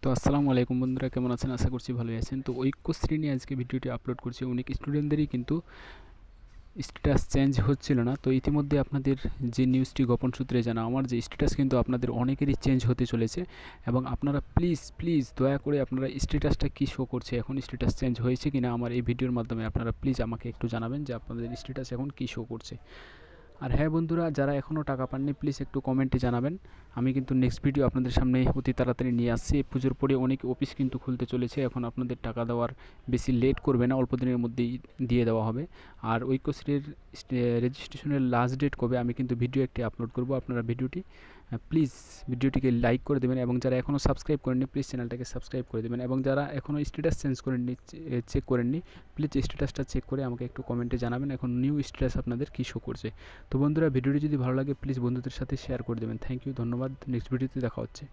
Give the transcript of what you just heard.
তো আসসালামু আলাইকুম বন্ধুরা, কেমন আছেন? আশা করছি ভালোই আছেন। তো ঐক্যশ্রী নিয়ে আজকে ভিডিওটি আপলোড করছি। অনেক স্টুডেন্টদেরই কিন্তু স্ট্যাটাস চেঞ্জ হচ্ছিল না। তো ইতিমধ্যে আপনাদের যে নিউজটি গোপন সূত্রে জানা, আমার যে স্ট্যাটাস কিন্তু আপনাদের অনেকেরই চেঞ্জ হতে চলেছে। এবং আপনারা প্লিজ দয়া করে আপনারা স্ট্যাটাসটা কী শো করছে, এখন স্ট্যাটাস চেঞ্জ হয়েছে কিনা আমার এই ভিডিওর মাধ্যমে আপনারা প্লিজ আমাকে একটু জানাবেন যে আপনাদের স্ট্যাটাস এখন কী শো করছে। আর হ্যাঁ বন্ধুরা, যারা এখনও টাকা পাননি প্লিজ একটু কমেন্টে জানাবেন। আমি কিন্তু নেক্সট ভিডিও আপনাদের সামনে অতি তাড়াতাড়ি নিয়ে আসছি। পুজোর পরে অনেক অফিস কিন্তু খুলতে চলেছে, এখন আপনাদের টাকা দেওয়ার বেশি লেট করবে না, অল্প দিনের মধ্যেই দিয়ে দেওয়া হবে। আর ঐক্যশ্রীর রেজিস্ট্রেশনের লাস্ট ডেট কবে আমি কিন্তু ভিডিও একটি আপলোড করব। আপনারা প্লিজ ভিডিওটিকে লাইক করে দেবেন, এবং যারা এখনও সাবস্ক্রাইব করেননি প্লিজ চ্যানেলটাকে সাবস্ক্রাইব করে দেবেন, এবং যারা এখনও স্ট্যাটাস চেঞ্জ করেননি, চেক করেননি, প্লিজ স্ট্যাটাসটা চেক করে আমাকে একটু কমেন্টে জানাবেন এখন নিউ স্ট্যাটাস আপনাদের কী শো করছে। তো বন্ধুরা, ভিডিওটি যদি ভালো লাগে প্লিজ বন্ধুদের সাথে শেয়ার করে দেবেন। থ্যাংক ইউ, ধন্যবাদ। নেক্সট ভিডিওতে দেখা হচ্ছে।